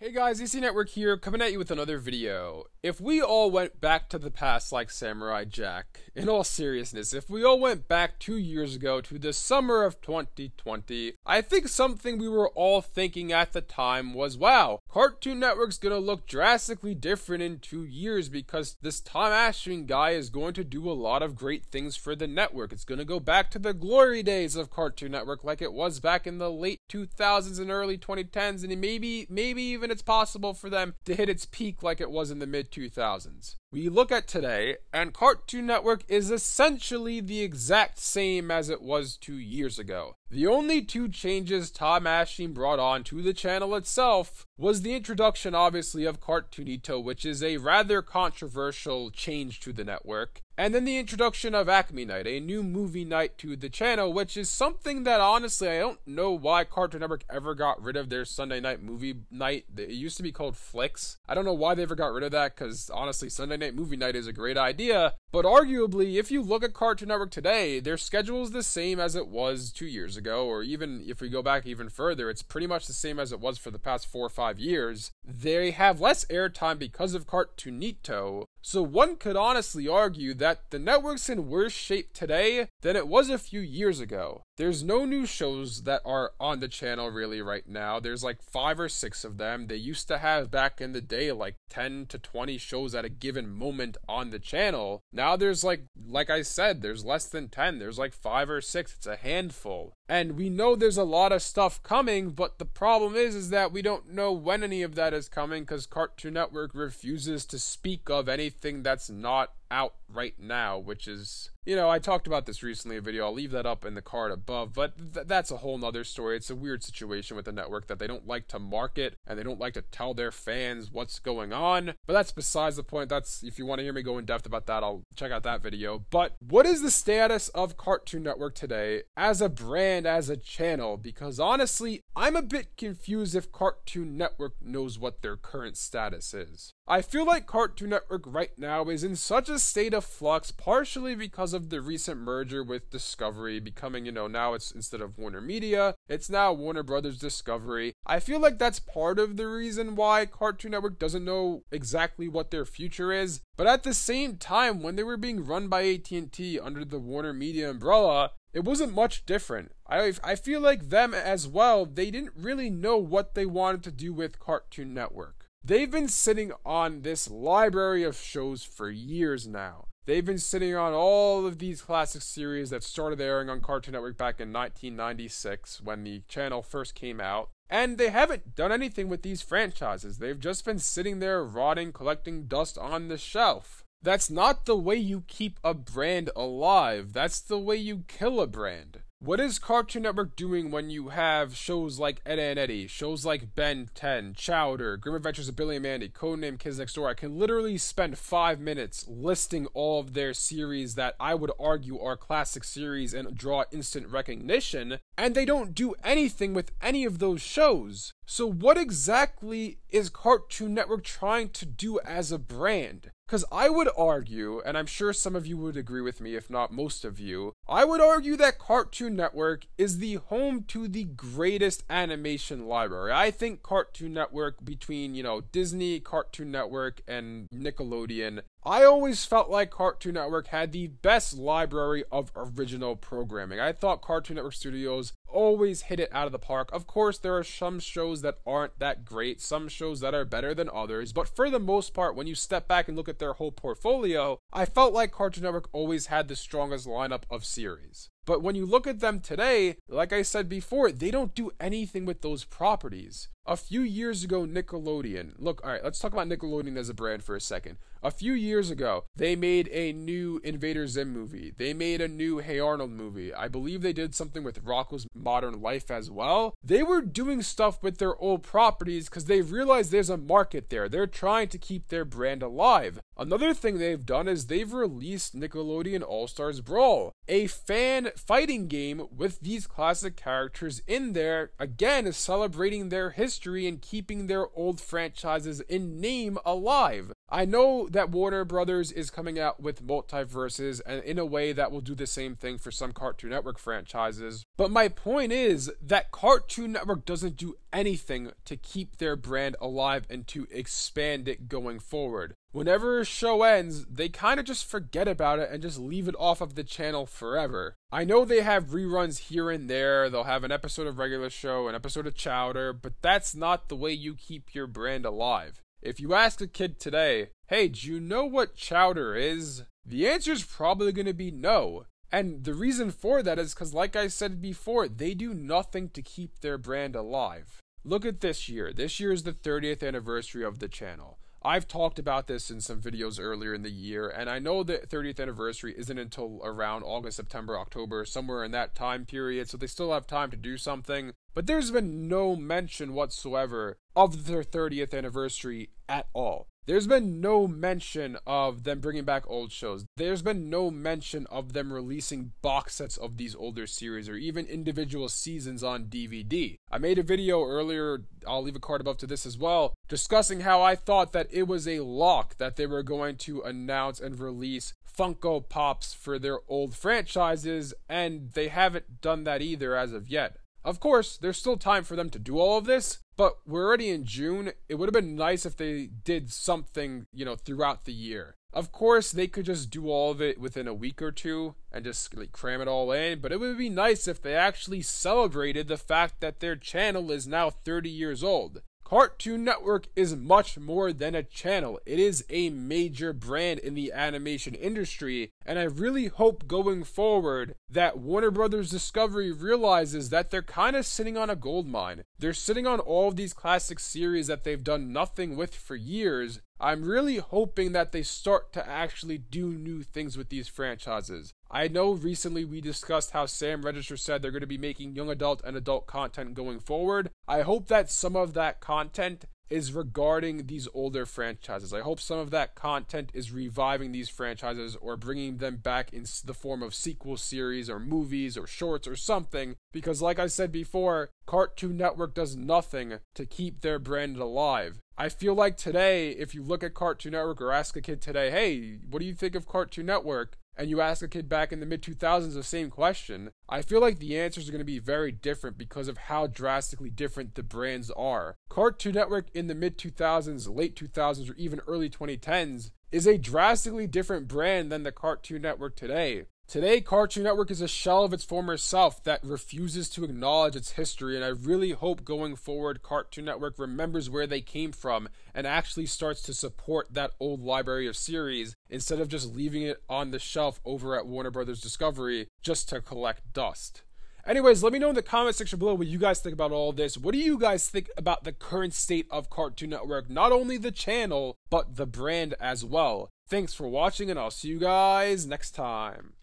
Hey guys, EC Network here, coming at you with another video. If we all went back to the past like Samurai Jack, in all seriousness, if we all went back 2 years ago to the summer of 2020, I think something we were all thinking at the time was, wow, Cartoon Network's gonna look drastically different in 2 years because this Tom Ashton guy is going to do a lot of great things for the network. It's gonna go back to the glory days of Cartoon Network like it was back in the late 2000s and early 2010s, and maybe even it's possible for them to hit its peak like it was in the mid-2000s. We look at today, and Cartoon Network is essentially the exact same as it was 2 years ago. The only two changes Tom Ashton brought on to the channel itself was the introduction, obviously, of Cartoonito, which is a rather controversial change to the network, and then the introduction of Acme Night, a new movie night to the channel, which is something that, honestly, I don't know why Cartoon Network ever got rid of their Sunday night movie night. It used to be called Flicks. I don't know why they ever got rid of that, because, honestly, Sunday night movie night is a great idea, but arguably, if you look at Cartoon Network today, their schedule is the same as it was 2 years ago, or even if we go back even further, it's pretty much the same as it was for the past 4 or 5 years. They have less airtime because of Cartoonito, so one could honestly argue that the network's in worse shape today than it was a few years ago. There's no new shows that are on the channel really right now. There's like 5 or 6 of them. They used to have back in the day like 10 to 20 shows at a given moment on the channel. Now there's like I said, there's less than 10. There's like 5 or 6. It's a handful. And we know there's a lot of stuff coming, but the problem is that we don't know when any of that is coming because Cartoon Network refuses to speak of anything that's not out right now, which is, I talked about this recently in a video. I'll leave that up in the card above, but that's a whole nother story. It's a weird situation with the network that they don't like to market and they don't like to tell their fans what's going on, but that's besides the point. That's, if you want to hear me go in depth about that, I'll check out that video. But what is the status of Cartoon Network today as a brand, as a channel? Because honestly, I'm a bit confused if Cartoon Network knows what their current status is. I feel like Cartoon Network right now is in such a state of flux, partially because of the recent merger with Discovery becoming, now it's, instead of Warner Media, it's now Warner Brothers Discovery. I feel like that's part of the reason why Cartoon Network doesn't know exactly what their future is. But at the same time, when they were being run by AT&T under the Warner Media umbrella, it wasn't much different. I feel like them as well, they didn't really know what they wanted to do with Cartoon Network. They've been sitting on this library of shows for years now. They've been sitting on all of these classic series that started airing on Cartoon Network back in 1996 when the channel first came out. And they haven't done anything with these franchises. They've just been sitting there rotting, collecting dust on the shelf. That's not the way you keep a brand alive. That's the way you kill a brand. What is Cartoon Network doing when you have shows like Ed, Edd n Eddy, shows like Ben 10, Chowder, Grim Adventures of Billy and Mandy, Codename Kids Next Door? I can literally spend 5 minutes listing all of their series that I would argue are classic series and draw instant recognition, and they don't do anything with any of those shows. So what exactly is Cartoon Network trying to do as a brand? Because I would argue, and I'm sure some of you would agree with me, if not most of you, I would argue that Cartoon Network is the home to the greatest animation library. I think Cartoon Network, between, Disney, Cartoon Network, and Nickelodeon, I always felt like Cartoon Network had the best library of original programming. I thought Cartoon Network Studios always hit it out of the park. Of course, there are some shows that aren't that great, some shows that are better than others, but for the most part, when you step back and look at their whole portfolio, I felt like Cartoon Network always had the strongest lineup of series. But when you look at them today, like I said before, they don't do anything with those properties. A few years ago, Nickelodeon, alright, let's talk about Nickelodeon as a brand for a second. A few years ago, they made a new Invader Zim movie. They made a new Hey Arnold movie. I believe they did something with Rocko's Modern Life as well. They were doing stuff with their old properties because they realized there's a market there. They're trying to keep their brand alive. Another thing they've done is they've released Nickelodeon All-Stars Brawl, a fan fighting game with these classic characters in there, again, celebrating their history and keeping their old franchises in name alive. I know that Warner Brothers is coming out with multiverses, and in a way that will do the same thing for some Cartoon Network franchises, but my point is that Cartoon Network doesn't do anything to keep their brand alive and to expand it going forward. Whenever a show ends, they kind of just forget about it and just leave it off of the channel forever. I know they have reruns here and there, they'll have an episode of regular show, an episode of Chowder, but that's not the way you keep your brand alive. If you ask a kid today, hey, do you know what Chowder is? The answer is probably going to be no. And the reason for that is because, like I said before, they do nothing to keep their brand alive. Look at this year. This year is the 30th anniversary of the channel. I've talked about this in some videos earlier in the year, and I know the 30th anniversary isn't until around August, September, October, somewhere in that time period, so they still have time to do something. But there's been no mention whatsoever of their 30th anniversary at all. There's been no mention of them bringing back old shows. There's been no mention of them releasing box sets of these older series or even individual seasons on DVD. I made a video earlier, I'll leave a card above to this as well, discussing how I thought that it was a lock that they were going to announce and release Funko Pops for their old franchises, and they haven't done that either as of yet. Of course, there's still time for them to do all of this, but we're already in June. It would have been nice if they did something, throughout the year. Of course, they could just do all of it within a week or two and just cram it all in, but it would be nice if they actually celebrated the fact that their channel is now 30 years old. Cartoon Network is much more than a channel. It is a major brand in the animation industry, and I really hope going forward that Warner Brothers Discovery realizes that they're kind of sitting on a gold mine. They're sitting on all of these classic series that they've done nothing with for years. I'm really hoping that they start to actually do new things with these franchises. I know recently we discussed how Sam Register said they're going to be making young adult and adult content going forward. I hope that some of that content is regarding these older franchises. I hope some of that content is reviving these franchises or bringing them back in the form of sequel series or movies or shorts or something, because like I said before, Cartoon Network does nothing to keep their brand alive. I feel like today, if you look at Cartoon Network or ask a kid today, hey, what do you think of Cartoon Network? And you ask a kid back in the mid-2000s the same question, I feel like the answers are going to be very different because of how drastically different the brands are. Cartoon Network in the mid-2000s, late 2000s, or even early 2010s is a drastically different brand than the Cartoon Network today. Today, Cartoon Network is a shell of its former self that refuses to acknowledge its history, and I really hope going forward Cartoon Network remembers where they came from and actually starts to support that old library of series instead of just leaving it on the shelf over at Warner Brothers Discovery just to collect dust. Anyways, let me know in the comment section below what you guys think about all this. What do you guys think about the current state of Cartoon Network? Not only the channel, but the brand as well. Thanks for watching, and I'll see you guys next time.